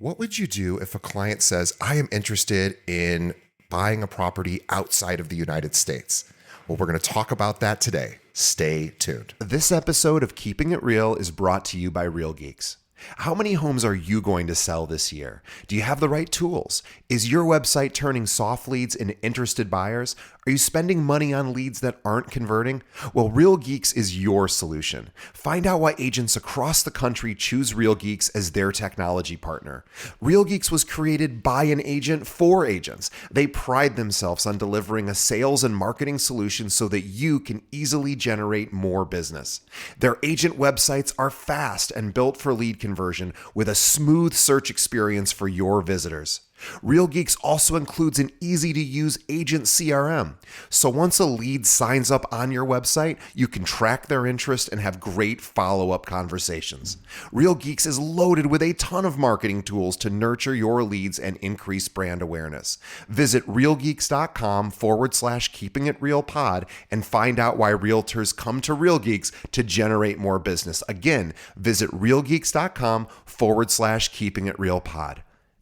What would you do if a client says, I am interested in buying a property outside of the United States? Well, we're going to talk about that today. Stay tuned. This episode of Keeping It Real is brought to you by Real Geeks. How many homes are you going to sell this year? Do you have the right tools? Is your website turning soft leads into interested buyers? Are you spending money on leads that aren't converting? Well, Real Geeks is your solution. Find out why agents across the country choose Real Geeks as their technology partner. Real Geeks was created by an agent for agents. They pride themselves on delivering a sales and marketing solution so that you can easily generate more business. Their agent websites are fast and built for lead conversion with a smooth search experience for your visitors. Real Geeks also includes an easy-to-use agent CRM. So once a lead signs up on your website, you can track their interest and have great follow-up conversations. Real Geeks is loaded with a ton of marketing tools to nurture your leads and increase brand awareness. Visit realgeeks.com/keepingitrealpod and find out why realtors come to Real Geeks to generate more business. Again, visit realgeeks.com/keepingitrealpod.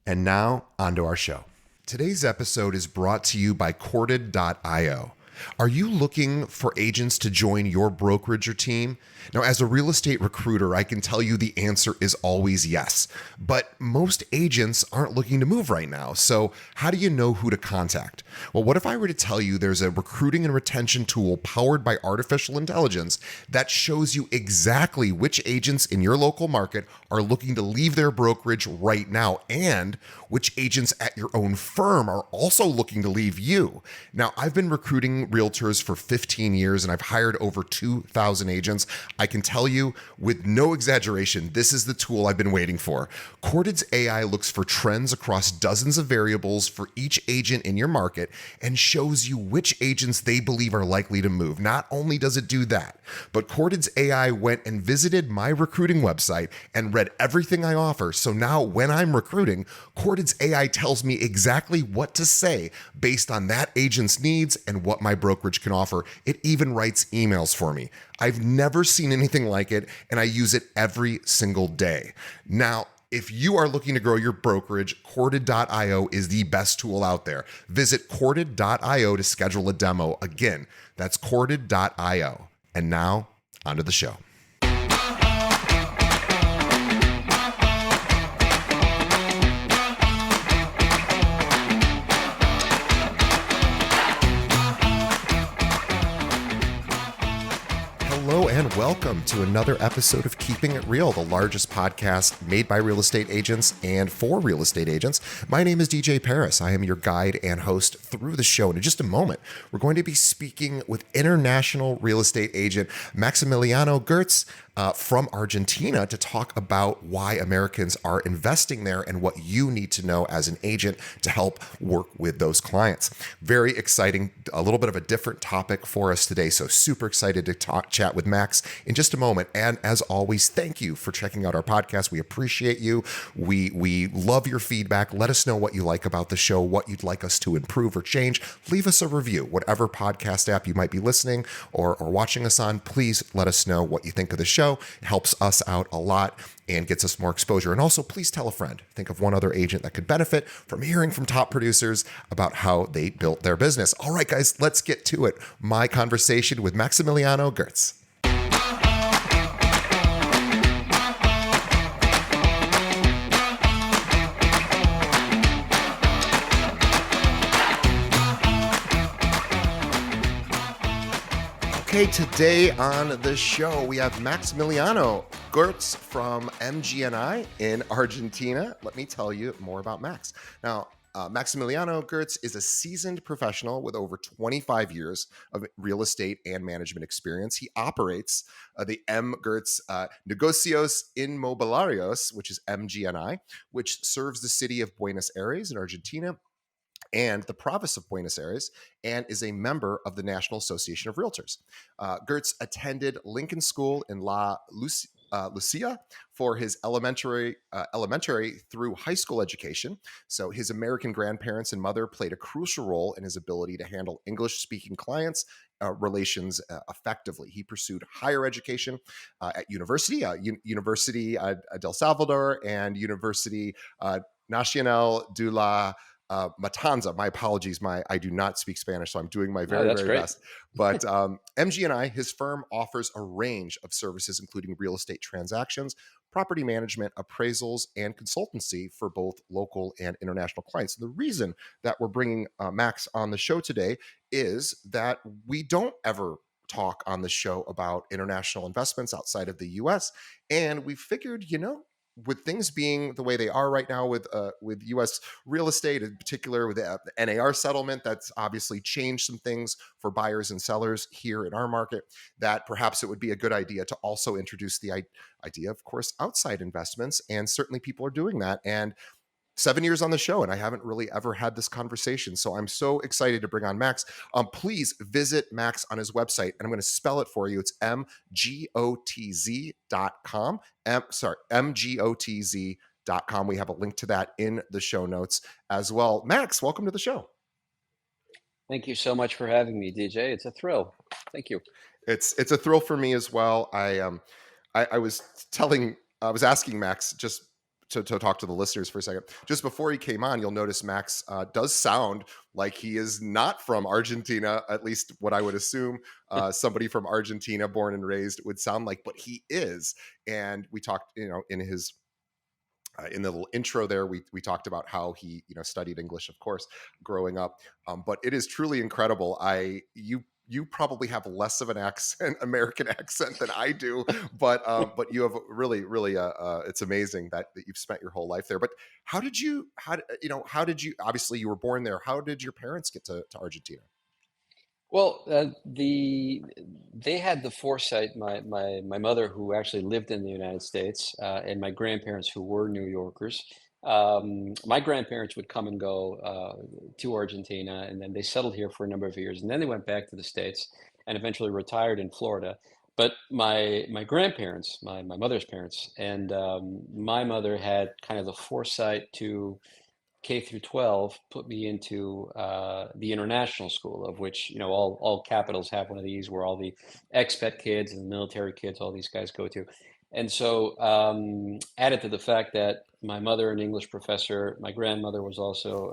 And now, onto our show. Today's episode is brought to you by Corded.io. Are you looking for agents to join your brokerage or team? Now, as a real estate recruiter, I can tell you the answer is always yes. But most agents aren't looking to move right now. So how do you know who to contact? Well, what if I were to tell you there's a recruiting and retention tool powered by artificial intelligence that shows you exactly which agents in your local market are looking to leave their brokerage right now and which agents at your own firm are also looking to leave you? Now, I've been recruiting realtors for 15 years and I've hired over 2,000 agents. I can tell you with no exaggeration, this is the tool I've been waiting for. Corded's AI looks for trends across dozens of variables for each agent in your market and shows you which agents they believe are likely to move. Not only does it do that, but Corded's AI went and visited my recruiting website and read everything I offer. So now when I'm recruiting, Corded's AI tells me exactly what to say based on that agent's needs and what my brokerage can offer. It even writes emails for me. I've never seen anything like it, and I use it every single day. Now, if you are looking to grow your brokerage, Corded.io is the best tool out there. Visit Corded.io to schedule a demo. Again, that's Corded.io. And now, onto the show. Hello and welcome to another episode of Keeping It Real, the largest podcast made by real estate agents and for real estate agents. My name is DJ Paris. I am your guide and host through the show. And in just a moment, we're going to be speaking with international real estate agent Maximiliano Götz from Argentina to talk about why Americans are investing there and what you need to know as an agent to help work with those clients. Very exciting, a little bit of a different topic for us today. So super excited to chat with Max in just a moment. And as always, thank you for checking out our podcast. We appreciate you. We love your feedback. Let us know what you like about the show, what you'd like us to improve or change. Leave us a review, whatever podcast app you might be listening or watching us on. Please let us know what you think of the show. It helps us out a lot and gets us more exposure. And also, please tell a friend. Think of one other agent that could benefit from hearing from top producers about how they built their business. All right, guys, let's get to it. My conversation with Maximiliano Götz. Okay, today on the show, we have Maximiliano Götz from MGNI in Argentina. Let me tell you more about Max. Now, Maximiliano Götz is a seasoned professional with over 25 years of real estate and management experience. He operates the M. Götz Negocios Inmobiliarios, which is MGNI, which serves the city of Buenos Aires in Argentina and the province of Buenos Aires, and is a member of the National Association of Realtors. Götz attended Lincoln School in La Lucia for his elementary through high school education. So his American grandparents and mother played a crucial role in his ability to handle English-speaking clients relations effectively. He pursued higher education at University del Salvador and University Nacional de la Matanza. My apologies. I do not speak Spanish, so I'm doing my No, very, that's very great. best. But MG&I, his firm offers a range of services, including real estate transactions, property management, appraisals, and consultancy for both local and international clients. And the reason that we're bringing Max on the show today is that we don't ever talk on the show about international investments outside of the US. And we figured, with things being the way they are right now with U.S. real estate, in particular with the NAR settlement, that's obviously changed some things for buyers and sellers here in our market, that perhaps it would be a good idea to also introduce the idea, of course, outside investments. And certainly people are doing that. And 7 years on the show, and I haven't really ever had this conversation. So I'm so excited to bring on Max. Please visit Max on his website, and I'm going to spell it for you. It's mgotz.com. mgotz.com. We have a link to that in the show notes as well. Max, welcome to the show. Thank you so much for having me, DJ. It's a thrill. Thank you. It's a thrill for me as well. I was asking Max just to talk to the listeners for a second. Just before he came on, you'll notice Max does sound like he is not from Argentina, at least what I would assume somebody from Argentina, born and raised, would sound like, but he is. And we talked, in his in the little intro there, we talked about how he studied English, of course, growing up. But it is truly incredible. You probably have less of an American accent than I do, but you have really, it's amazing that you've spent your whole life there. But how did you, obviously you were born there. How did your parents get to Argentina? Well, they had the foresight. My mother, who actually lived in the United States, and my grandparents, who were New Yorkers. My grandparents would come and go to Argentina, and then they settled here for a number of years, and then they went back to the States and eventually retired in Florida. But my grandparents, my mother's parents, and my mother had kind of the foresight to K through 12 put me into the international school, of which, all capitals have one of these, where all the expat kids and military kids, all these guys go to. And so, added to the fact that my mother, an English professor, my grandmother was also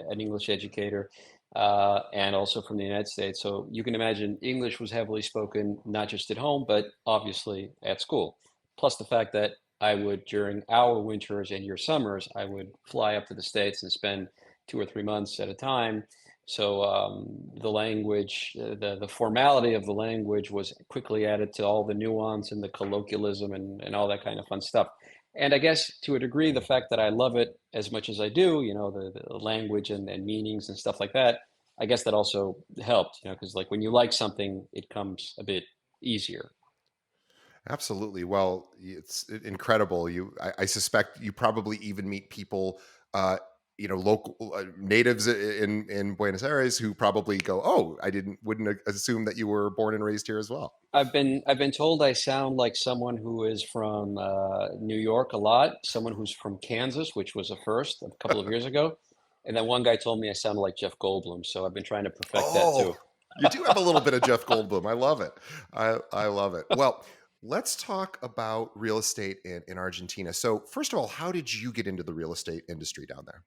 an English educator, and also from the United States. So you can imagine English was heavily spoken, not just at home, but obviously at school. Plus the fact that I would, during our winters and your summers, I would fly up to the States and spend 2 or 3 months at a time. So the language, the formality of the language was quickly added to all the nuance and the colloquialism and all that kind of fun stuff. And I guess to a degree, the fact that I love it as much as I do, the language and meanings and stuff like that, I guess that also helped, because like when you like something, it comes a bit easier. Absolutely. Well, it's incredible. I suspect you probably even meet people, local natives in Buenos Aires who probably go, "Oh, wouldn't assume that you were born and raised here as well." I've been told I sound like someone who is from New York a lot, someone who's from Kansas, which was a first a couple of years ago, and then one guy told me I sounded like Jeff Goldblum. So I've been trying to perfect that Oh, too. you do have a little bit of Jeff Goldblum. I love it. I love it. Well, let's talk about real estate in Argentina. So, first of all, how did you get into the real estate industry down there?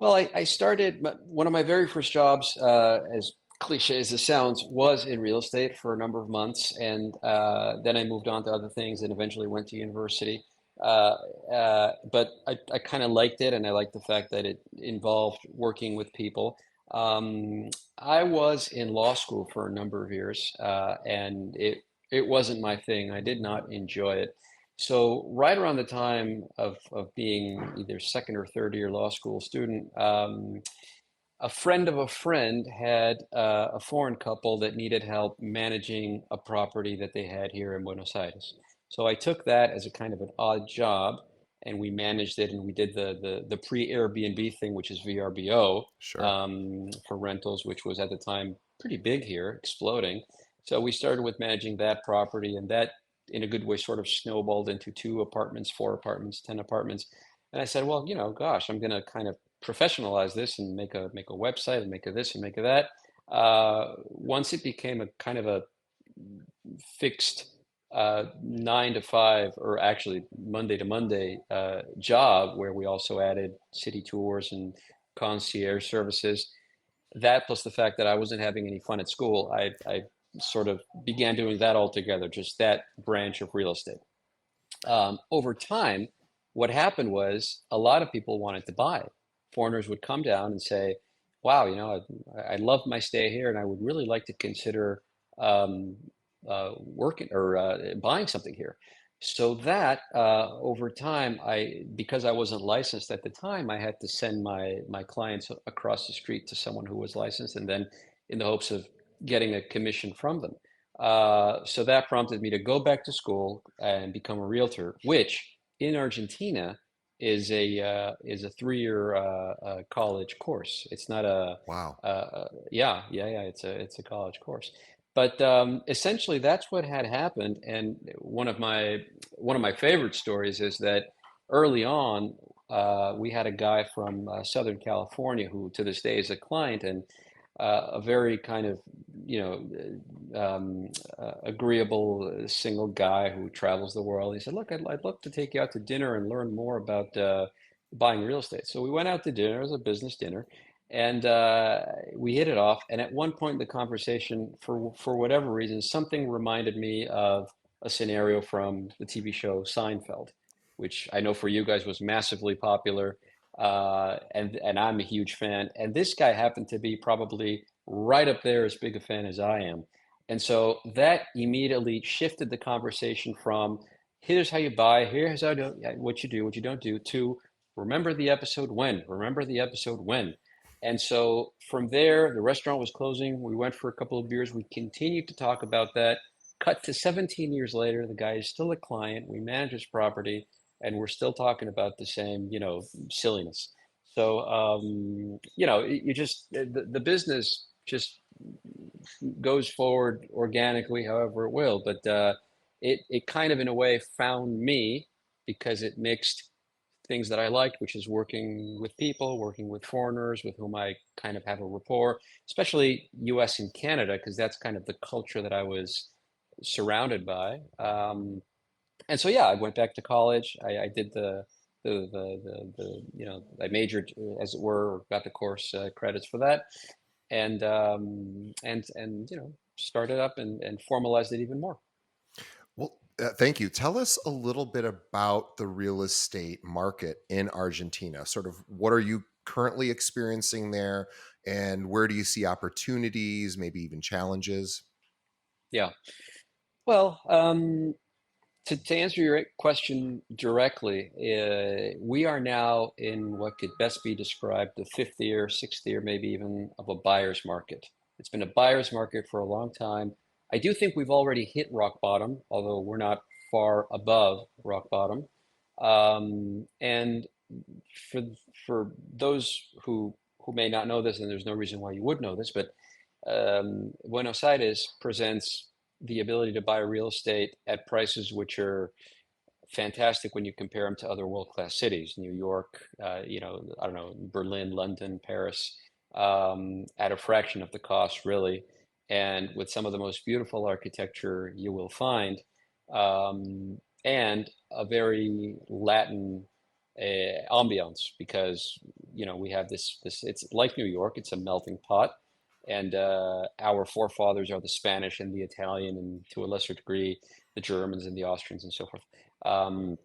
Well, I started one of my very first jobs, as cliche as it sounds, was in real estate for a number of months, and then I moved on to other things, and eventually went to university. But I kind of liked it, and I liked the fact that it involved working with people. I was in law school for a number of years, and it wasn't my thing. I did not enjoy it. So right around the time of being either second or third year law school student, a friend of a friend had a foreign couple that needed help managing a property that they had here in Buenos Aires. So I took that as a kind of an odd job, and we managed it, and we did the pre-Airbnb thing, which is VRBO, Sure. for rentals, which was at the time pretty big here, exploding. So we started with managing that property, and that, in a good way, sort of snowballed into 2 apartments, 4 apartments, 10 apartments. And I said, well, gosh, I'm going to kind of professionalize this and make a website and make a this and make a that. Once it became a kind of a fixed 9 to 5, or actually Monday to Monday job, where we also added city tours and concierge services. That plus the fact that I wasn't having any fun at school, I sort of began doing that altogether, just that branch of real estate. Over time, what happened was a lot of people wanted to buy. Foreigners would come down and say, "Wow, I love my stay here, and I would really like to consider um, working or buying something here." So that over time, because I wasn't licensed at the time, I had to send my clients across the street to someone who was licensed, and then in the hopes of getting a commission from them. So that prompted me to go back to school and become a realtor, which in Argentina is a 3 year college course. It's not Wow. yeah. It's a college course. But essentially, that's what had happened. And one of my favorite stories is that early on, we had a guy from Southern California who, to this day, is a client, and a very kind of you agreeable single guy who travels the world. He said, "Look, I'd love to take you out to dinner and learn more about buying real estate." So we went out to dinner. It was a business dinner, and we hit it off. And at one point in the conversation, for whatever reason, something reminded me of a scenario from the TV show Seinfeld, which I know for you guys was massively popular. And I'm a huge fan. And this guy happened to be probably right up there as big a fan as I am. And so that immediately shifted the conversation from "here's how you buy, here's how do what you do, what you don't do," to "remember the episode when, remember the episode when." And so from there, the restaurant was closing. We went for a couple of beers. We continued to talk about that. Cut to 17 years later, the guy is still a client. We manage his property, and we're still talking about the same, silliness. So, you just the business just goes forward organically, however it will. But it kind of, in a way, found me because it mixed things that I liked, which is working with people, working with foreigners with whom I kind of have a rapport, especially U.S. and Canada, because that's kind of the culture that I was surrounded by. And so, yeah, I went back to college. I did I majored, as it were, or got the course credits for that, and started up and formalized it even more. Well, thank you. Tell us a little bit about the real estate market in Argentina. Sort of what are you currently experiencing there, and where do you see opportunities, maybe even challenges? Yeah. Well, to answer your question directly, we are now in what could best be described the fifth year, sixth year, maybe even of a buyer's market. It's been a buyer's market for a long time. I do think we've already hit rock bottom, although we're not far above rock bottom. And for for those who may not know this, and there's no reason why you would know this, but Buenos Aires presents the ability to buy real estate at prices which are fantastic when you compare them to other world-class cities, New York, I don't know, Berlin, London, Paris, at a fraction of the cost, really, and with some of the most beautiful architecture you will find, and a very Latin ambiance, because we have this. It's like New York; it's a melting pot, and our forefathers are the Spanish and the Italian, and to a lesser degree, the Germans and the Austrians and so forth. Um,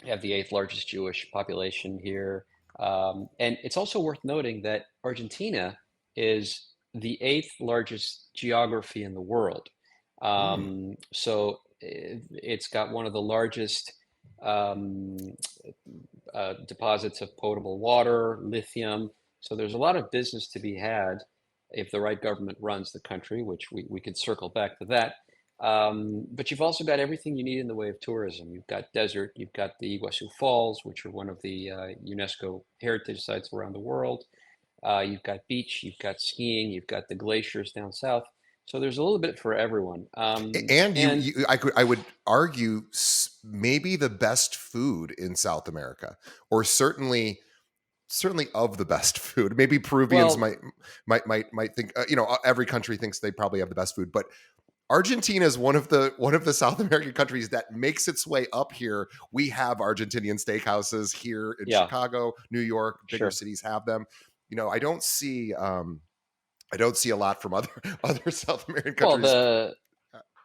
we have the eighth largest Jewish population here. And it's also worth noting that Argentina is the eighth largest geography in the world. Hmm. So it's got one of the largest um, deposits of potable water, lithium. So there's a lot of business to be had if the right government runs the country, which we could circle back to that. But you've also got everything you need in the way of tourism. You've got desert, you've got the Iguazu Falls, which are one of the UNESCO heritage sites around the world. You've got beach, you've got skiing, you've got the glaciers down south. So there's a little bit for everyone. And And I would argue maybe the best food in South America, or certainly certainly of the best food. Maybe Peruvians Well, might think, every country thinks they probably have the best food, but Argentina is one of the South American countries that makes its way up here. We have Argentinian steakhouses here in yeah, Chicago, New York. Bigger sure. cities have them. I don't see a lot from other other South American Well, countries.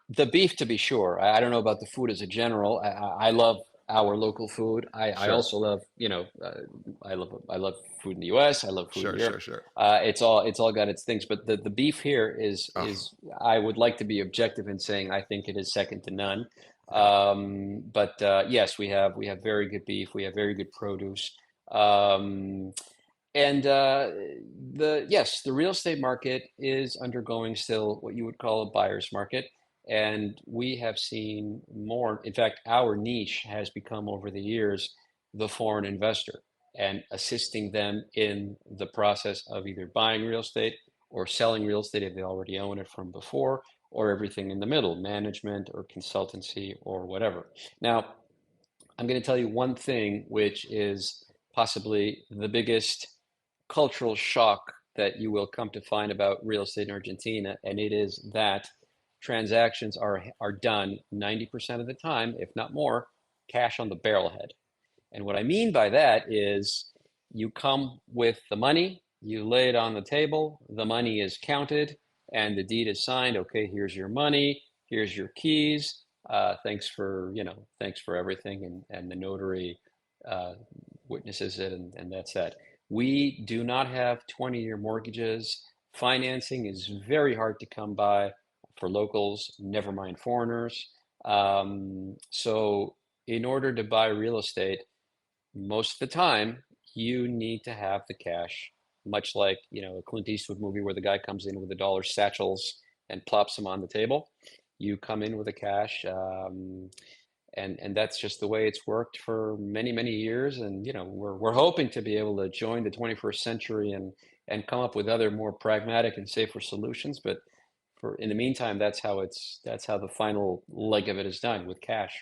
the beef, to be sure. I don't know about the food as a general. I love our local food. I Sure, also love, I love food in the U.S. I love food in sure, Europe. sure, sure. It's all got its things, but the beef here is Oh, is I would like to be objective in saying I think it is second to none. yeah. But yes, we have very good beef. We have very good produce. Um, and the real estate market is undergoing still what you would call a buyer's market. And we have seen more. In fact, our niche has become over the years the foreign investor and assisting them in the process of either buying real estate or selling real estate if they already own it from before, or everything in the middle, management or consultancy or whatever. Now, I'm going to tell you one thing, which is possibly the biggest cultural shock that you will come to find about real estate in Argentina, and it is that transactions are done 90% of the time, if not more, cash on the barrelhead. And what I mean by that is you come with the money, you lay it on the table, the money is counted, and the deed is signed. Okay, here's your money, here's your keys. Thanks for everything, and the notary uh, witnesses it, and that's that. We do not have 20-year mortgages. Financing is very hard to come by for locals, never mind foreigners. So in order to buy real estate, most of the time you need to have the cash, much like a Clint Eastwood movie where the guy comes in with the dollar satchels and plops them on the table. You come in with the cash, and that's just the way it's worked for many, many years. And we're hoping to be able to join the 21st century and come up with other more pragmatic and safer solutions. But for in the meantime, that's how the final leg of it is done with cash.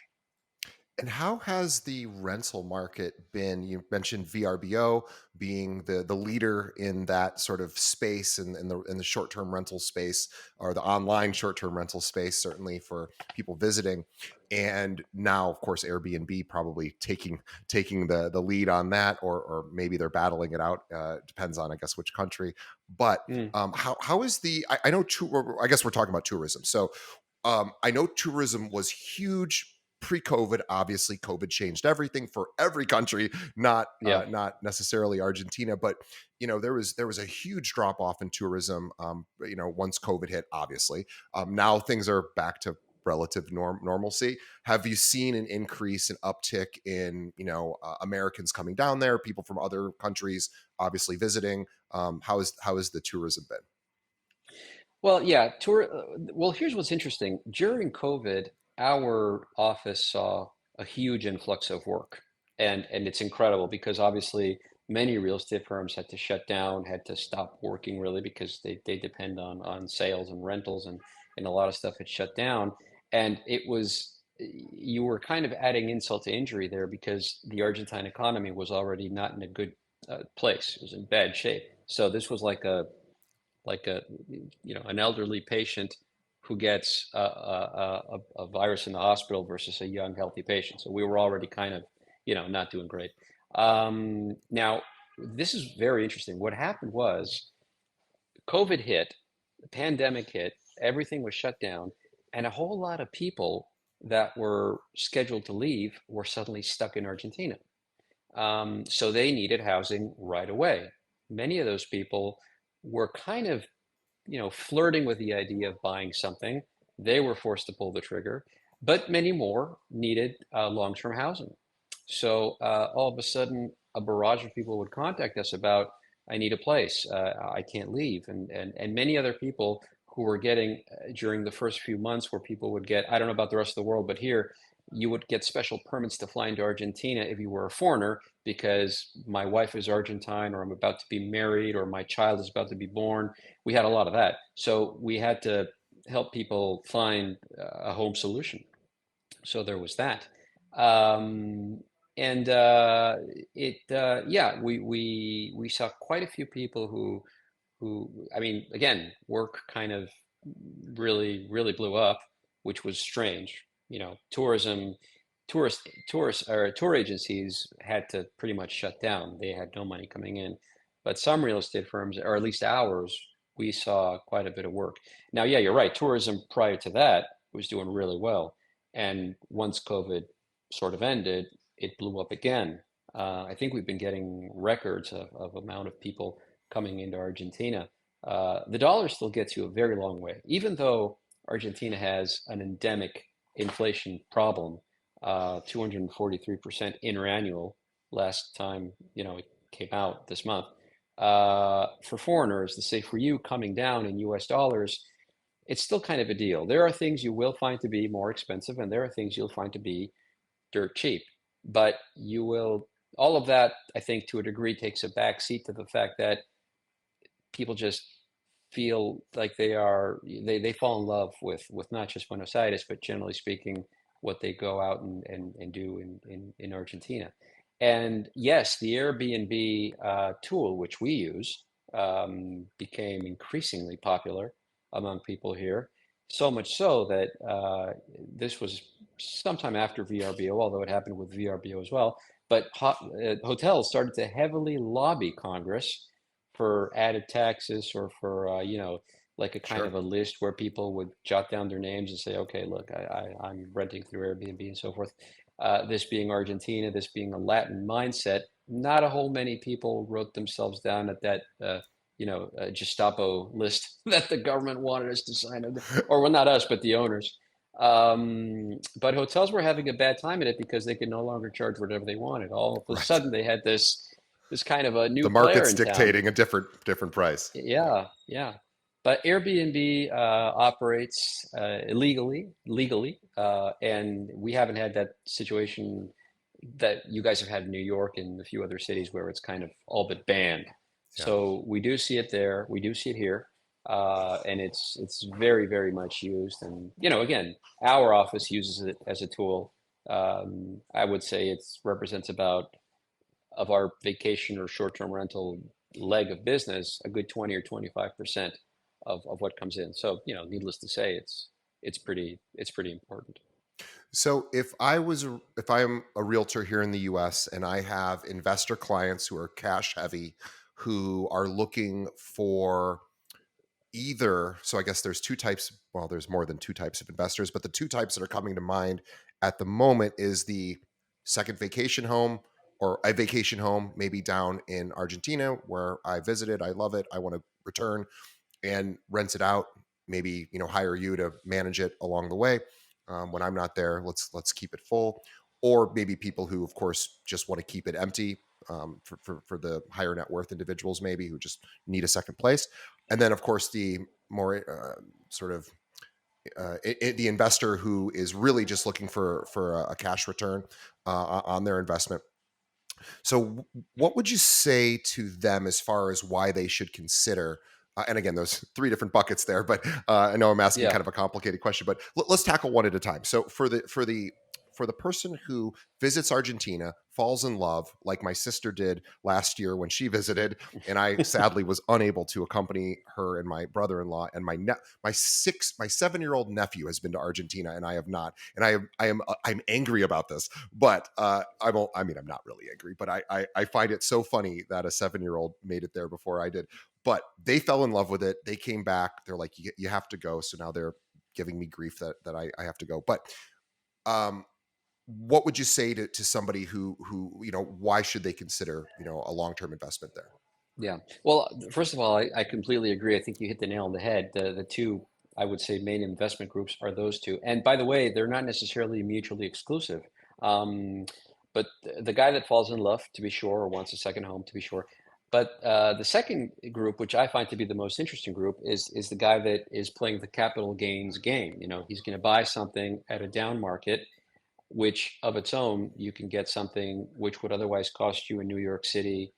And how has the rental market been? You mentioned VRBO being the leader in that sort of space in the short term rental space, or the online short term rental space, certainly for people visiting. And now, of course, Airbnb probably taking the lead on that, or maybe they're battling it out. Depends on, I guess, which country. But Mm, how is the? I know. I guess we're talking about tourism. So I know tourism was huge pre-COVID. Obviously, COVID changed everything for every country, not yeah. not necessarily Argentina, but there was a huge drop off in tourism. Once COVID hit, obviously, now things are back to relative normalcy. Have you seen an increase, an uptick in Americans coming down there, people from other countries, obviously visiting? How is the tourism been? Well, yeah, well, here's what's interesting. During COVID, our office saw a huge influx of work. And it's incredible because obviously many real estate firms had to shut down, had to stop working really because they depend on sales and rentals, and a lot of stuff had shut down. And you were kind of adding insult to injury there because the Argentine economy was already not in a good place. It was in bad shape. So this was like an elderly patient who gets a virus in the hospital versus a young healthy patient. So we were already kind of not doing great. Now this is very interesting. What happened was COVID hit, the pandemic hit, everything was shut down, and a whole lot of people that were scheduled to leave were suddenly stuck in Argentina. So they needed housing right away. Many of those people were kind of flirting with the idea of buying something. They were forced to pull the trigger, but many more needed long-term housing. So all of a sudden, a barrage of people would contact us about, I need a place, I can't leave, and many other people who were getting during the first few months where people would get, I don't know about the rest of the world, but here you would get special permits to fly into Argentina if you were a foreigner because my wife is Argentine, or I'm about to be married, or my child is about to be born. We had a lot of that. So we had to help people find a home solution. So there was that. Um, and yeah, we saw quite a few people who, I mean, again, work kind of really blew up, which was strange. You know, tourist or tour agencies had to pretty much shut down. They had no money coming in, but some real estate firms, or at least ours, we saw quite a bit of work. Now, yeah, you're right. Tourism prior to that was doing really well, and once COVID sort of ended, it blew up again. I think we've been getting records of amount of people coming into Argentina. The dollar still gets you a very long way, even though Argentina has an endemic inflation problem, 243% interannual last time, it came out this month. For foreigners, to say for you coming down in US dollars, it's still kind of a deal. There are things you will find to be more expensive, and there are things you'll find to be dirt cheap. But all of that, I think, to a degree, takes a back seat to the fact that people just feel like they fall in love with not just Buenos Aires, but generally speaking, what they go out and do in Argentina. And yes, the Airbnb tool, which we use, became increasingly popular among people here. So much so that this was sometime after VRBO, although it happened with VRBO as well. But hotels started to heavily lobby Congress for added taxes, or for like a kind of Sure. a list where people would jot down their names and say, okay, look, I'm renting through Airbnb and so forth. This being Argentina, this being a Latin mindset, not a whole many people wrote themselves down at that Gestapo list that the government wanted us to sign, or well, not us, but the owners. But hotels were having a bad time at it because they could no longer charge whatever they wanted. All of a Right. sudden, they had this kind of a The new player market's in town. dictating a different price. Yeah. Yeah, yeah. But Airbnb operates legally, and we haven't had that situation that you guys have had in New York and a few other cities where it's kind of all but banned. Yeah. So we do see it there. We do see it here, and it's very much used. And again, our office uses it as a tool. I would say it represents about of our vacation or short-term rental leg of business, a good 20 or 25% of what comes in. So, needless to say, it's pretty important. So if I'm a realtor here in the US and I have investor clients who are cash heavy, who are looking for either, so I guess there's two types, well, there's more than two types of investors, but the two types that are coming to mind at the moment is the second vacation home, or a vacation home maybe down in Argentina where I visited, I love it, I want to return, and rent it out, maybe hire you to manage it along the way. When I'm not there, let's keep it full. Or maybe people who of course just want to keep it empty, for the higher net worth individuals maybe who just need a second place. And then of course the more sort of the investor who is really just looking for a cash return on their investment. So, what would you say to them as far as why they should consider? And again, those three different buckets there, but I know I'm asking Yeah. kind of a complicated question, but let's tackle one at a time. So, for the person who visits Argentina, falls in love, like my sister did last year when she visited, and I sadly was unable to accompany her and my brother-in-law, and my 7-year-old nephew has been to Argentina, and I have not, and I'm angry about this, but I'm not really angry, but I find it so funny that a 7-year-old made it there before I did. But they fell in love with it. They came back. They're like, you have to go. So now they're giving me grief that I have to go. But um, what would you say to somebody who why should they consider a long-term investment there? Yeah. Well, first of all, I completely agree. I think you hit the nail on the head. The two, I would say, main investment groups are those two. And by the way, they're not necessarily mutually exclusive. Um, but the guy that falls in love, to be sure, or wants a second home, to be sure. But the second group, which I find to be the most interesting group, is the guy that is playing the capital gains game. He's going to buy something at a down market, which of its own, you can get something which would otherwise cost you in New York City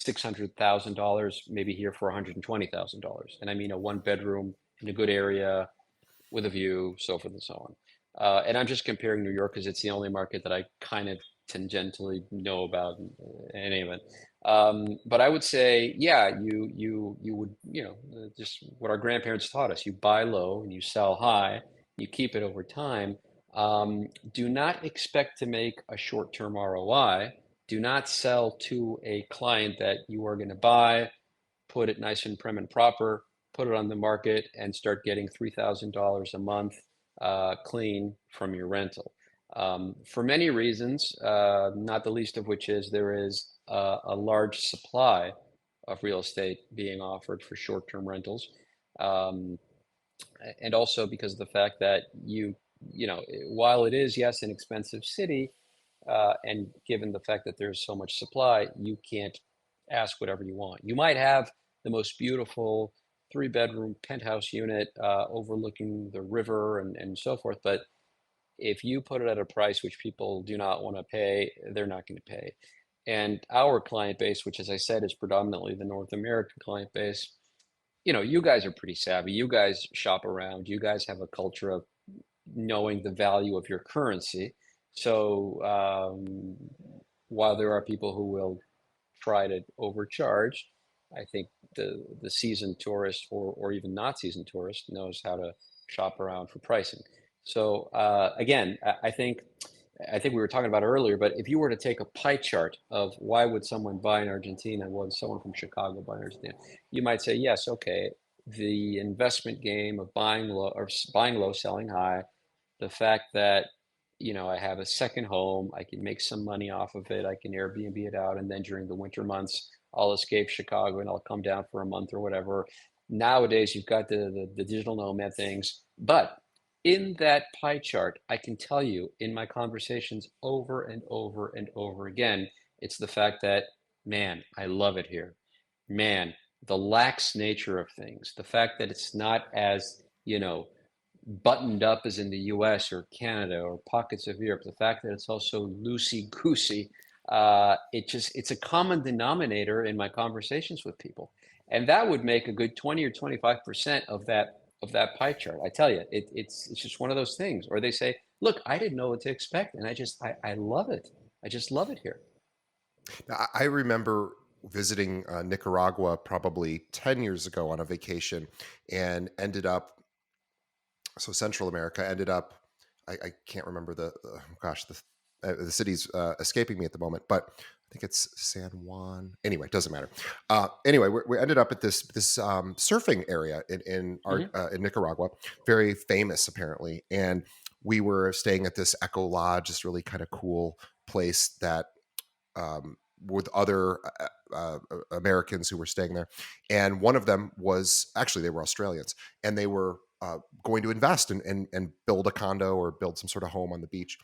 $600,000, maybe here for $120,000. And I mean a one bedroom in a good area with a view, so forth and so on. And I'm just comparing New York because it's the only market that I kind of tangentially know about in any event. But I would say, yeah, you would, just what our grandparents taught us. You buy low and you sell high. You keep it over time. Do not expect to make a short-term ROI. Do not sell to a client that you are going to buy, put it nice and prim and proper, put it on the market, and start getting $3,000 a month clean from your rental. For many reasons, not the least of which is there is a large supply of real estate being offered for short-term rentals. Um, and also because of the fact that while it is, yes, an expensive city, and given the fact that there's so much supply, you can't ask whatever you want. You might have the most beautiful three-bedroom penthouse unit overlooking the river and so forth, but if you put it at a price which people do not want to pay, they're not going to pay. And our client base, which, as I said, is predominantly the North American client base, you guys are pretty savvy. You guys shop around. You guys have a culture of knowing the value of your currency. So while there are people who will try to overcharge, I think the seasoned tourist or even not seasoned tourist knows how to shop around for pricing. So again, I think we were talking about it earlier, but if you were to take a pie chart of why would someone buy in Argentina and would someone from Chicago buy in Argentina, you might say, yes, okay, the investment game of buying low, selling high, the fact that I have a second home, I can make some money off of it, I can Airbnb it out, and then during the winter months, I'll escape Chicago and I'll come down for a month or whatever. Nowadays, you've got the digital nomad things, but in that pie chart, I can tell you in my conversations over and over and over again, it's the fact that, man, I love it here. Man, the lax nature of things, the fact that it's not as, buttoned up as in the US or Canada or pockets of Europe, the fact that it's also loosey-goosey, it's a common denominator in my conversations with people. And that would make a good 20 or 25% of that pie chart. I tell you, it's just one of those things. Or they say, look, I didn't know what to expect, and I love it. I just love it here. I remember visiting Nicaragua probably 10 years ago on a vacation and ended up, so Central America ended up, I can't remember the city's escaping me at the moment, but I think it's San Juan. Anyway, it doesn't matter. Anyway, we ended up at this surfing area Hmm. in Nicaragua, very famous apparently, and we were staying at this Eco Lodge, this really kind of cool place that with other Americans who were staying there, and one of them was actually they were Australians, and they were going to invest and build a condo or build some sort of home on the beach,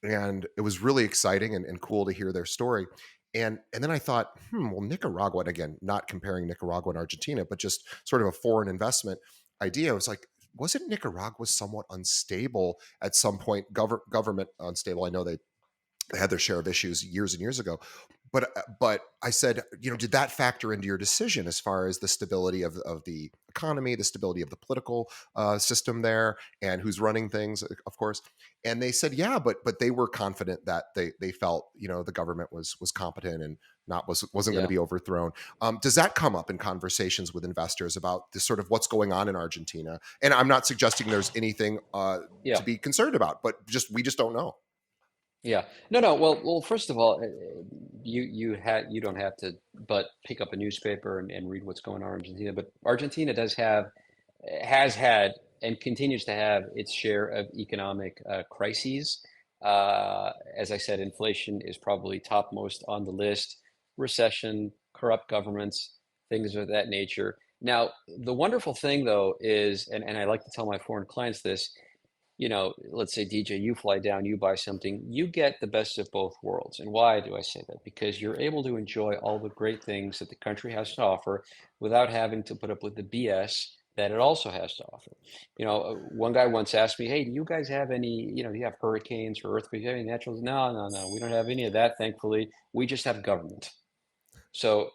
and it was really exciting and cool to hear their story. And then I thought, well, Nicaragua, and again, not comparing Nicaragua and Argentina, but just sort of a foreign investment idea. I was like, wasn't Nicaragua somewhat unstable at some point? Government unstable. I know they had their share of issues years and years ago, but I said, did that factor into your decision as far as the stability of the economy, the stability of the political system there, and who's running things, of course? And they said, yeah, but they were confident that they felt the government was competent and wasn't going to Yeah. be overthrown. Does that come up in conversations with investors about this sort of what's going on in Argentina? And I'm not suggesting there's anything Yeah. to be concerned about, but we just don't know. Yeah. No, no. Well, first of all, you don't have to but pick up a newspaper and read what's going on in Argentina. But Argentina has had and continues to have its share of economic crises. As I said, inflation is probably topmost on the list. Recession, corrupt governments, things of that nature. Now, the wonderful thing though is, and I like to tell my foreign clients this, let's say, DJ, you fly down, you buy something, you get the best of both worlds. And why do I say that? Because you're able to enjoy all the great things that the country has to offer without having to put up with the BS that it also has to offer. One guy once asked me, hey, do you guys have any, do you have hurricanes or earthquakes? Do you have any natural? No, no, no, we don't have any of that, thankfully. We just have government. So,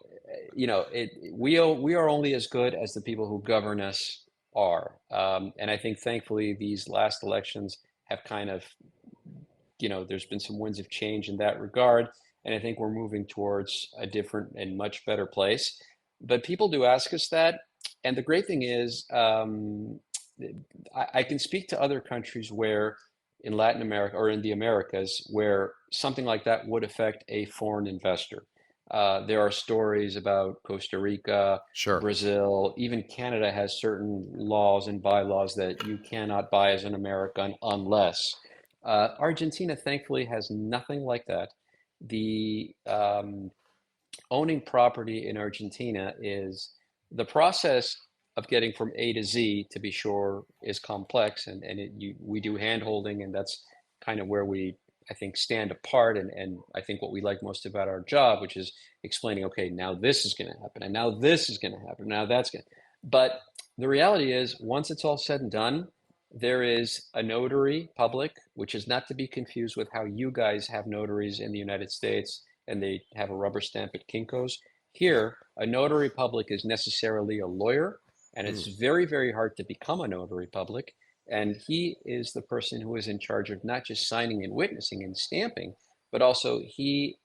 we are only as good as the people who govern us are. And I think thankfully these last elections have kind of there's been some winds of change in that regard, and I think we're moving towards a different and much better place. But people do ask us that, and the great thing is, I can speak to other countries where in Latin America or in the Americas where something like that would affect a foreign investor. There are stories about Costa Rica, Sure. Brazil, even Canada has certain laws and bylaws that you cannot buy as an American unless. Argentina, thankfully, has nothing like that. The owning property in Argentina is the process of getting from A to Z, to be sure, is complex, and we do hand holding, and that's kind of where we, I think, stand apart, and I think what we like most about our job, which is explaining, okay, now this is going to happen, and now this is going to happen, now that's going to, but the reality is, once it's all said and done, there is a notary public, which is not to be confused with how you guys have notaries in the United States and they have a rubber stamp at Kinko's. Yeah. Here, a notary public is necessarily a lawyer, and it's Mm. very, very hard to become a notary public. And he is the person who is in charge of not just signing and witnessing and stamping, but also he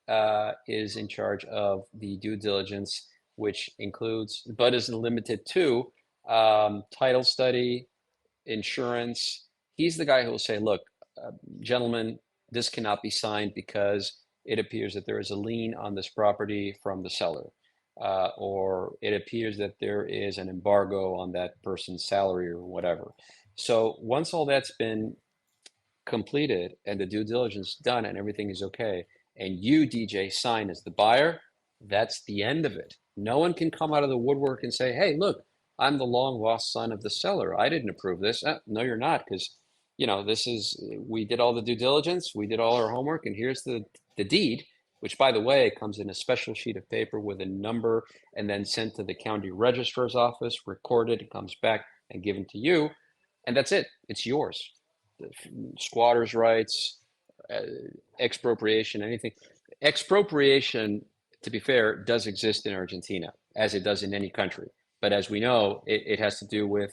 is in charge of the due diligence, which includes, but isn't limited to, title study, insurance. He's the guy who will say, look, uh, gentlemen, this cannot be signed because it appears that there is a lien on this property from the seller, or it appears that there is an embargo on that person's salary or whatever. So once all that's been completed and the due diligence done and everything is okay, and you, DJ, sign as the buyer, that's the end of it. No one can come out of the woodwork and say, hey, look, I'm the long lost son of the seller. I didn't approve this. No, you're not, because this is we did all the due diligence, we did all our homework, and here's the deed, which by the way comes in a special sheet of paper with a number and then sent to the county registrar's office, recorded, it comes back and given to you, and that's it. It's yours. Squatters' rights, uh, expropriation, anything. Expropriation, to be fair, does exist in Argentina, as it does in any country. But as we know, it has to do with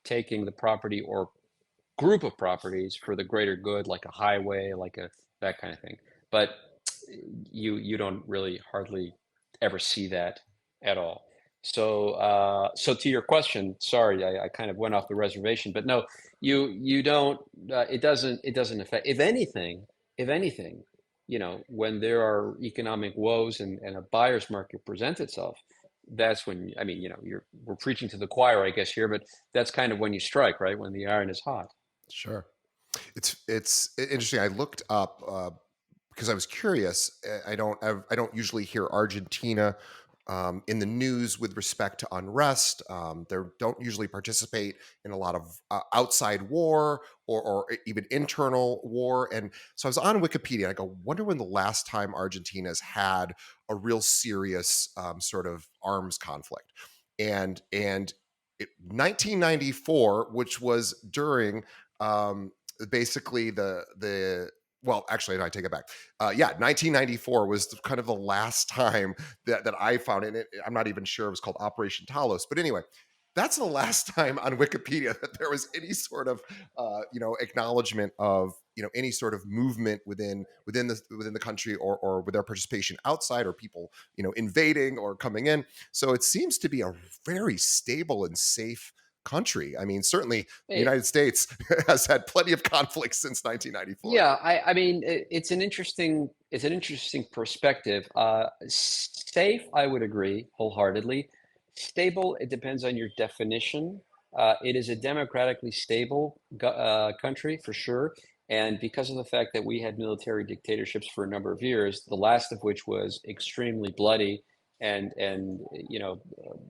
taking the property or group of properties for the greater good, like a highway, like a that kind of thing. But you don't really hardly ever see that at all. So to your question, sorry, I kind of went off the reservation, but no, you don't. It doesn't affect. If anything, when there are economic woes and a buyer's market presents itself, that's when I mean, we're preaching to the choir, I guess here, but that's kind of when you strike, right? When the iron is hot. Sure. It's interesting. I looked up because I was curious. I don't usually hear Argentina in the news with respect to unrest. They don't usually participate in a lot of outside war or even internal war. And so I was on Wikipedia. And I go, wonder when the last time Argentina's had a real serious sort of arms conflict. And 1994, which was during basically the well, actually, no, I take it back. Yeah, 1994 was kind of the last time that I found it. I'm not even sure it was called Operation Talos, but anyway, that's the last time on Wikipedia that there was any sort of acknowledgement of any sort of movement within the country or with their participation outside or people invading or coming in. So it seems to be a very stable and safe country. I mean, certainly the Hey, United States has had plenty of conflicts since 1994. yeah, I mean, it's an interesting perspective. Safe, I would agree wholeheartedly. Stable, it depends on your definition. It is a democratically stable country for sure, and because of the fact that we had military dictatorships for a number of years, the last of which was extremely bloody, and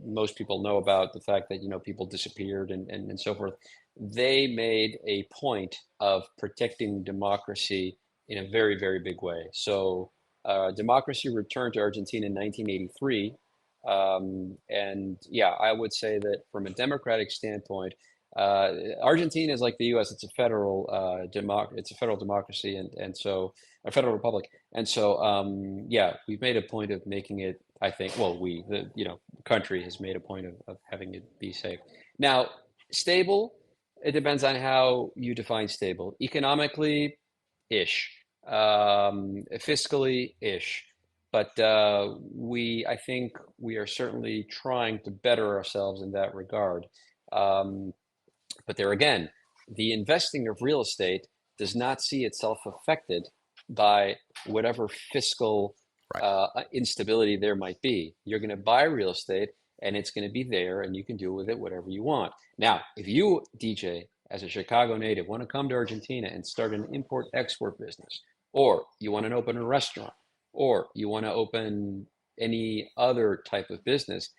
most people know about the fact that people disappeared and so forth. They made a point of protecting democracy in a very, very big way. So, democracy returned to Argentina in 1983. And yeah, I would say that from a democratic standpoint, Argentina is like the U.S. It's a federal it's a federal democracy, and so a federal republic. And so, yeah, we've made a point of making it. I think, well, the country has made a point of having it be safe. Now, stable. It depends on how you define stable. Economically, ish. fiscally ish. But I think we are certainly trying to better ourselves in that regard. Um, but there again, the investing of real estate does not see itself affected by whatever fiscal Right. instability there might be. You're going to buy real estate and it's going to be there and you can do with it whatever you want. Now, if you, DJ, as a Chicago native, want to come to Argentina and start an import export business, or you want to open a restaurant, or you want to open any other type of business,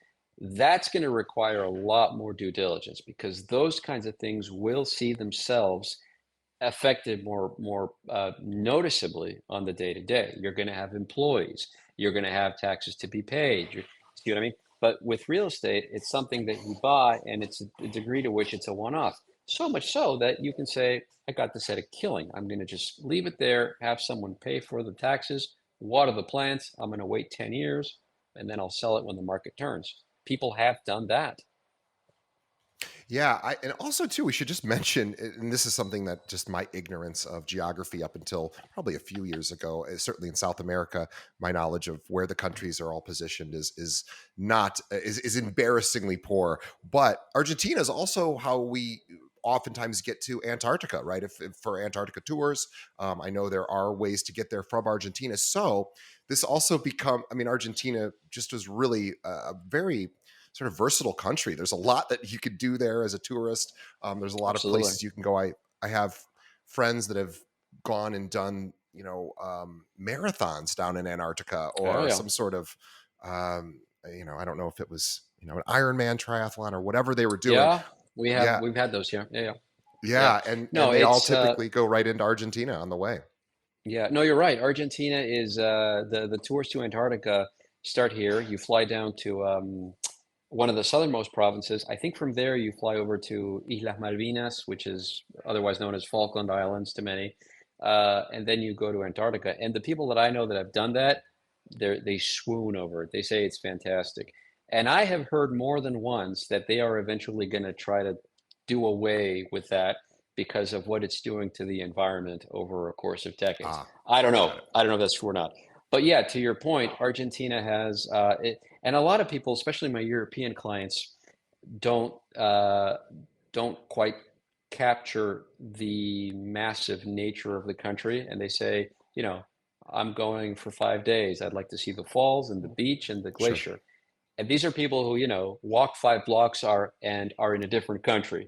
that's going to require a lot more due diligence because those kinds of things will see themselves affected more noticeably on the day to day. You're going to have employees, you're going to have taxes to be paid. See what I mean? But with real estate, it's something that you buy, and it's a degree to which it's a one-off. So much so that you can say, "I got this at a killing. I'm going to just leave it there, have someone pay for the taxes, water the plants. I'm going to wait 10 years, and then I'll sell it when the market turns." People have done that. Yeah, and also too, we should just mention, and this is something that just my ignorance of geography up until probably a few years ago, certainly in South America, my knowledge of where the countries are all positioned is not is embarrassingly poor. But Argentina is also how we oftentimes get to Antarctica, right? If for Antarctica tours, I know there are ways to get there from Argentina. So this also become, I mean, Argentina just was really a very sort of versatile country. There's a lot that you could do there as a tourist. There's a lot of Absolutely. places you can go. I have friends that have gone and done, marathons down in Antarctica Oh or yeah. some sort of, I don't know if it was, an Ironman triathlon or whatever they were doing. Yeah, Yeah. we've had those here. Yeah, yeah. Yeah. Yeah. And No, they all it's typically go right into Argentina on the way. yeah, no, you're right. Argentina is the tours to Antarctica start here. You fly down to one of the southernmost provinces. I think from there you fly over to Islas Malvinas, which is otherwise known as Falkland Islands to many. And then you go to Antarctica. And the people that I know that have done that, they swoon over it. They say it's fantastic. And I have heard more than once that they are eventually going to try to do away with that because of what it's doing to the environment over a course of decades. Ah, I don't know. got it. I don't know if that's true or not. But yeah, to your point, Argentina has and a lot of people, especially my European clients, don't uh, don't quite capture the massive nature of the country, and they say, I'm going for 5 days. I'd like to see the falls and the beach and the Sure. glacier. And these are people who, walk 5 blocks are in a different country,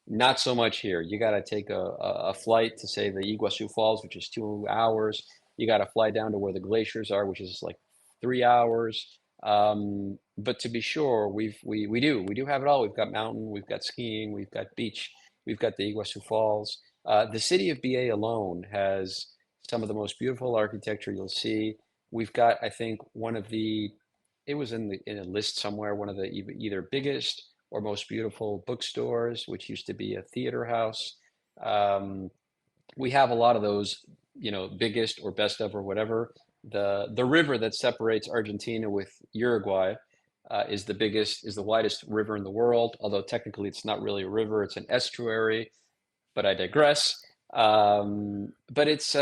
Not so much here. You got to take a flight to say the Iguazu Falls, which is 2 hours. You got to fly down to where the glaciers are, which is like 3 hours. But to be sure, we do have it all. We've got mountain, we've got skiing, we've got beach, we've got the Iguazu Falls. The city of BA alone has some of the most beautiful architecture you'll see. We've got, I think, one of the it was in a list somewhere, one of the either biggest or most beautiful bookstores, which used to be a theater house. Um, we have a lot of those, biggest or best of or whatever. The river that separates Argentina with Uruguay is the widest river in the world. Although technically it's not really a river; it's an estuary. But I digress. But there's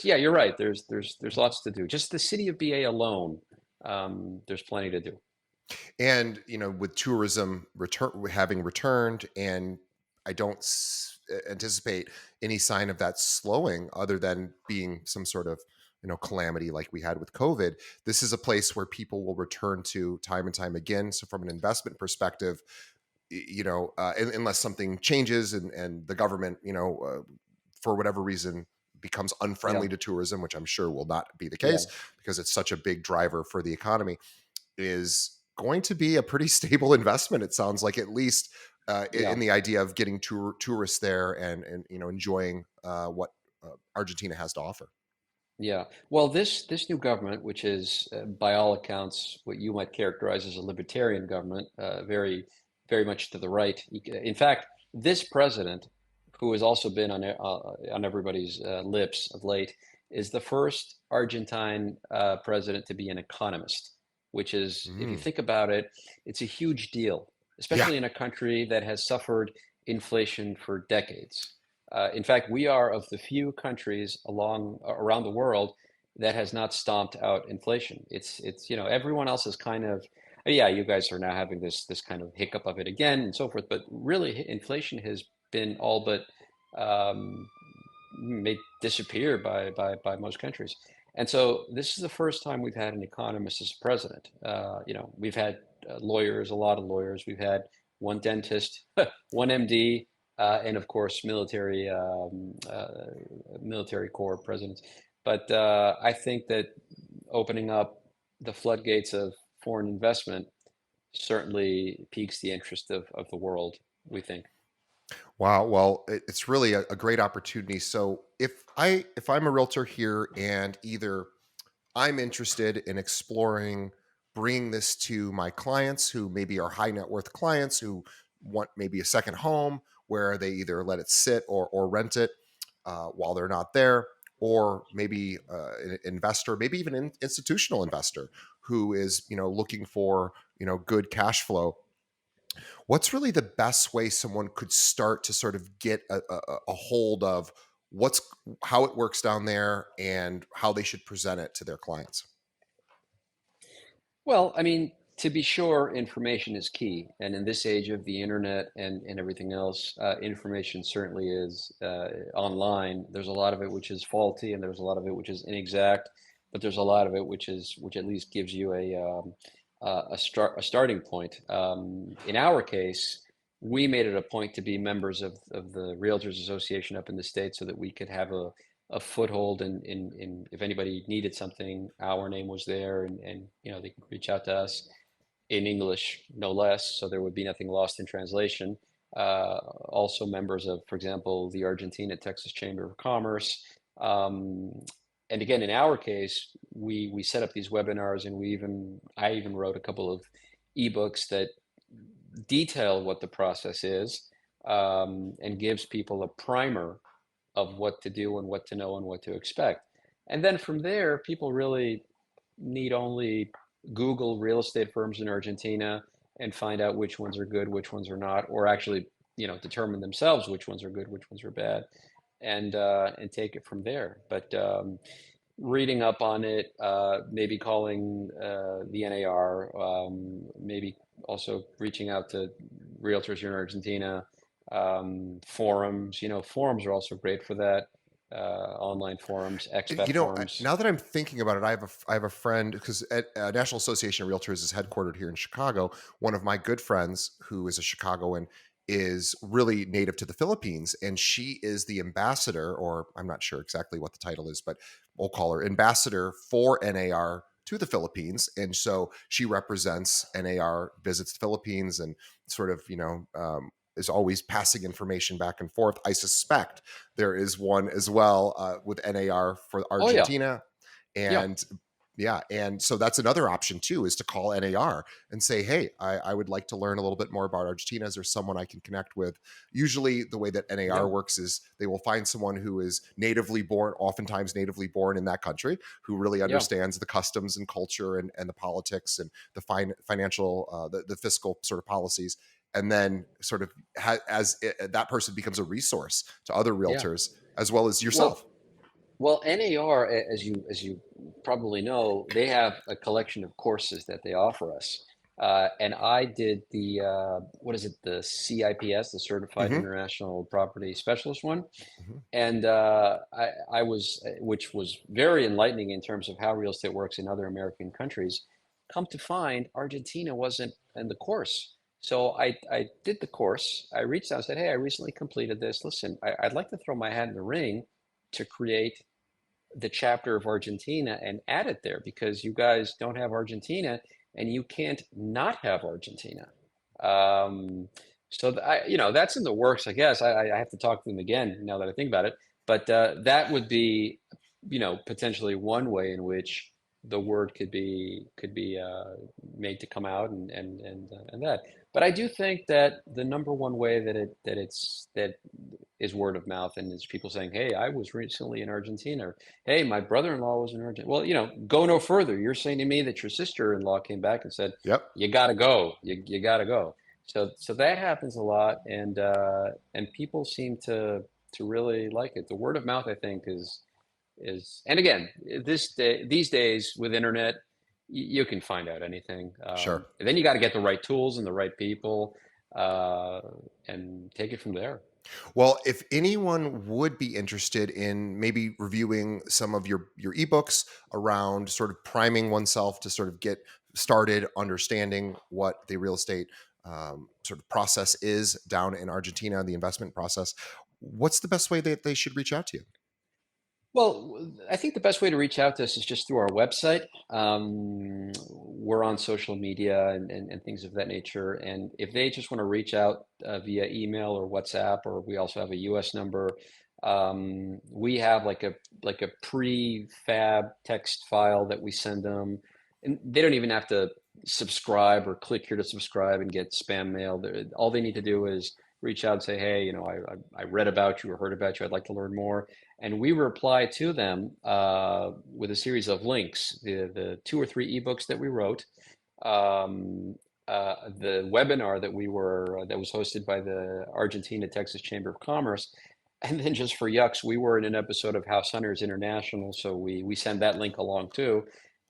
yeah, you're right. There's lots to do. Just the city of BA alone, there's plenty to do. And with tourism having returned, and I don't anticipate any sign of that slowing other than being some sort of calamity like we had with COVID. This is a place where people will return to time and time again. So from an investment perspective, unless something changes and the government for whatever reason becomes Yeah, unfriendly to tourism, which I'm sure will not be the yeah, case because it's such a big driver for the economy, is going to be a pretty stable investment. It sounds like, at least yeah. in the idea of getting tourists there and enjoying what Argentina has to offer. Yeah. Well, this new government, which is by all accounts what you might characterize as a libertarian government, very much to the right. In fact, this president, who has also been on everybody's lips of late, is the first Argentine president to be an economist, which is, if you Mm. think about it, it's a huge deal, Yeah. especially in a country that has suffered inflation for decades. In fact, we are of the few countries around the world that has not stomped out inflation. It's everyone else is kind of yeah, you guys are now having this kind of hiccup of it again and so forth, but really inflation has been all but um, made disappear by most countries. And so this is the first time we've had an economist as president. We've had lawyers, a lot of lawyers. We've had one dentist, one MD, and of course military corps presidents. But I think that opening up the floodgates of foreign investment certainly piques the interest of the world, we think. Wow. Well, it's really a great opportunity. So if I'm a realtor here and either I'm interested in exploring bringing this to my clients who maybe are high net worth clients who want maybe a second home where they either let it sit or rent it while they're not there, or maybe an investor, maybe even an institutional investor who is looking for good cash flow. What's really the best way someone could start to sort of get a hold of what's how it works down there and how they should present it to their clients? Well, I mean, to be sure, information is key. And in this age of the internet and everything else, information certainly is online. There's a lot of it which is faulty, and there's a lot of it which is inexact, but there's a lot of it which at least gives you a starting point. In our case, we made it a point to be members of the Realtors Association up in the States so that we could have a foothold in if anybody needed something, our name was there, and they could reach out to us in English, no less, so there would be nothing lost in translation. Also members of, for example, the Argentina Texas Chamber of Commerce. Um, and again, in our case, we set up these webinars, and I even wrote a couple of ebooks that detail what the process is, and gives people a primer of what to do and what to know and what to expect. And then from there, people really need only Google real estate firms in Argentina and find out which ones are good, which ones are not, or actually, determine themselves which ones are good, which ones are bad, and take it from there. But reading up on it, maybe calling the NAR, maybe also reaching out to realtors here in Argentina, forums. Forums are also great for that. Online forums, expat forums. Now that I'm thinking about it, I have a friend because National Association of Realtors is headquartered here in Chicago. One of my good friends, who is a Chicagoan, is really native to the Philippines, and she is the ambassador, or I'm not sure exactly what the title is, but we'll call her ambassador for NAR to the Philippines. And so she represents NAR, visits the Philippines, and sort of is always passing information back and forth. I suspect there is one as well with NAR for Oh yeah, Argentina. yeah, And yeah, and so that's another option too, is to call NAR and say, hey, I would like to learn a little bit more about Argentina. Is there someone I can connect with? Usually the way that NAR yeah, works is they will find someone who is natively born, oftentimes natively born in that country, who really yeah, understands the customs and culture and the politics and the financial, the fiscal sort of policies. And then sort of that person becomes a resource to other yeah. realtors as well as Well, yourself. well, NAR, as you probably know, they have a collection of courses that they offer us. And I did the what is it, the CIPS, the Certified Hmm. International Property Specialist one. Hmm. And I was, which was very enlightening in terms of how real estate works in other American countries. Come to find, Argentina wasn't in the course. So I did the course. I reached out and said, hey, I recently completed this. Listen, I'd like to throw my hat in the ring to create the chapter of Argentina and add it there because you guys don't have Argentina and you can't not have Argentina. Um, so that's in the works, I guess. I have to talk to them again now that I think about it. But that would be, potentially one way in which the word could be made to come out and that. But I do think that the number one way that is word of mouth and is people saying, "Hey, I was recently in Argentina," or "Hey, my brother-in-law was in Argentina." Well, go no further. You're saying to me that your sister-in-law came back and said, Yep. "You got to go. You got to go." So that happens a lot, and people seem to really like it. The word of mouth, I think, and again, these days with internet, you can find out anything. Sure. And then you got to get the right tools and the right people, uh, and take it from there. Well, if anyone would be interested in maybe reviewing some of your ebooks around sort of priming oneself to sort of get started understanding what the real estate sort of process is down in Argentina, the investment process, what's the best way that they should reach out to you? Well, I think the best way to reach out to us is just through our website. We're on social media and things of that nature. And if they just want to reach out via email or WhatsApp, or we also have a US number, we have like a prefab text file that we send them, and they don't even have to subscribe or click here to subscribe and get spam mail. All they need to do is reach out and say, hey, I read about you or heard about you. I'd like to learn more, and we reply to them with a series of links, the two or three ebooks that we wrote, um, the webinar that was hosted by the Argentina Texas Chamber of Commerce, and then just for yucks, we were in an episode of House Hunters International, so we send that link along too.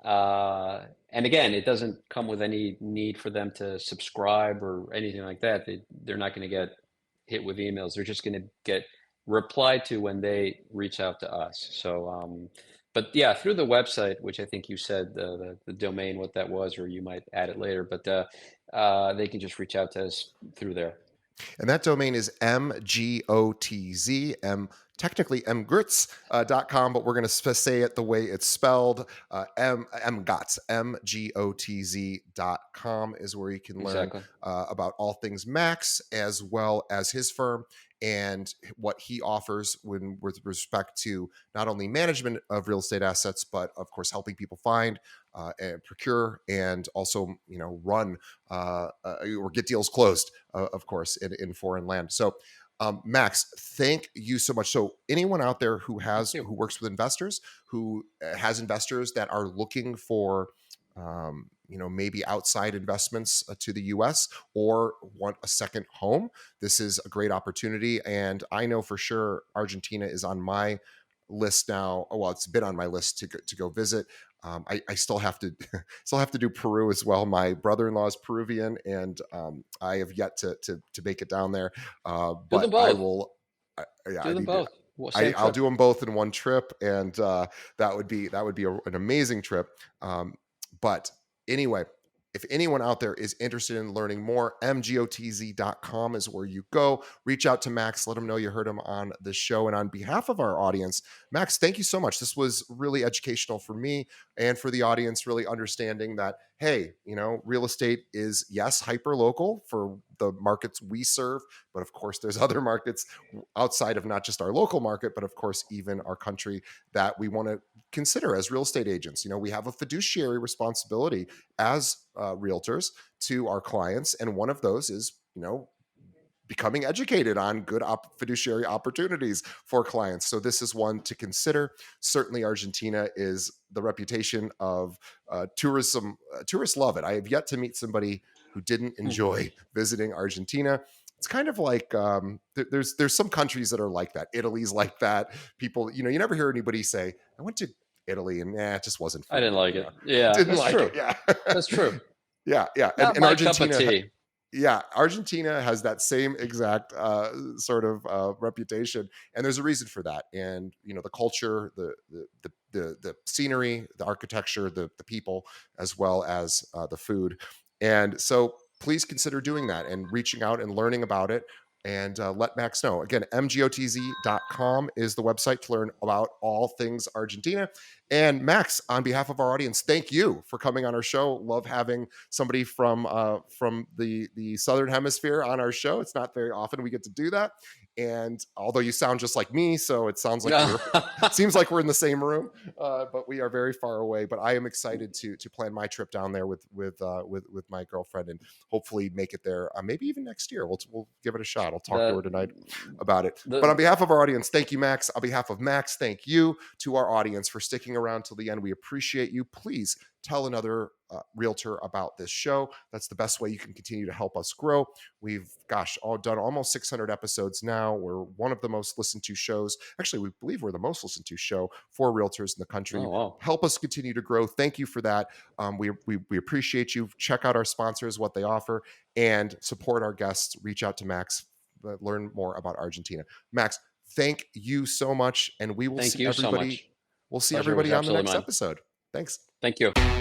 And again, it doesn't come with any need for them to subscribe or anything like that. They're not going to get hit with emails. They're just going to get replied to when they reach out to us. So, but yeah, through the website, which I think you said the domain, what that was, or you might add it later, but they can just reach out to us through there. And that domain is MGOTZ, technically mgrits.com, but we're going to say it the way it's spelled. MGOTZ, MGOTZ.com is where you can learn Exactly. about all things Max, as well as his firm and what he offers with respect to not only management of real estate assets, but of course helping people find and procure, and also run or get deals closed, of course, in foreign land. So, Max, thank you so much. So, anyone out there who works with investors, who has investors that are looking for maybe outside investments to the US, or want a second home, this is a great opportunity. And I know for sure Argentina is on my list now. Well, it's been on my list to go visit. I still have to do Peru as well. My brother-in-law is Peruvian, and I have yet to make it down there. Do But them I both. will. Yeah, Do I them need to. both. Same I'll trip. do them both in one trip, and that would be an amazing trip. But anyway, if anyone out there is interested in learning more, mgotz.com is where you go. Reach out to Max, let him know you heard him on the show. And on behalf of our audience, Max, thank you so much. This was really educational for me and for the audience, really understanding that, hey, real estate is, yes, hyper local for the markets we serve, but of course there's other markets outside of not just our local market, but of course even our country, that we want to consider as real estate agents. We have a fiduciary responsibility as realtors to our clients, and one of those is becoming educated on good fiduciary opportunities for clients. So this is one to consider. Certainly Argentina is the reputation of tourism. Tourists love it. I have yet to meet somebody who didn't enjoy visiting Argentina. It's kind of like there's some countries that are like that. Italy's like that. People, you never hear anybody say, I went to Italy and it just wasn't for I didn't me. like it. Yeah, Didn't that's like true. it. Yeah. That's true. Yeah. Yeah. Not And my cup of Argentina, tea. yeah, Argentina has that same exact sort of reputation, and there's a reason for that. And the culture, the scenery, the architecture, the people, as well as the food. And so, please consider doing that and reaching out and learning about it. And let Max know. Again, mgotz.com is the website to learn about all things Argentina. And Max, on behalf of our audience, thank you for coming on our show. Love having somebody from the Southern Hemisphere on our show. It's not very often we get to do that. And although you sound just like me, so it sounds like seems like we're in the same room, but we are very far away. But I am excited to plan my trip down there with my girlfriend, and hopefully make it there. Maybe even next year. We'll give it a shot. I'll talk to her tonight about it. But on behalf of our audience, thank you, Max. On behalf of Max, thank you to our audience for sticking around till the end. We appreciate you. Please tell another realtor about this show. That's the best way you can continue to help us grow. We've, all done almost 600 episodes now. We're one of the most listened to shows. Actually, we believe we're the most listened to show for realtors in the country. Oh, wow. Help us continue to grow. Thank you for that. We appreciate you. Check out our sponsors, what they offer, and support our guests. Reach out to Max, learn more about Argentina. Max, thank you so much, and we will Thank see you so everybody. much. We'll see Pleasure was everybody on the absolutely next mine. episode. Thanks. Thank you.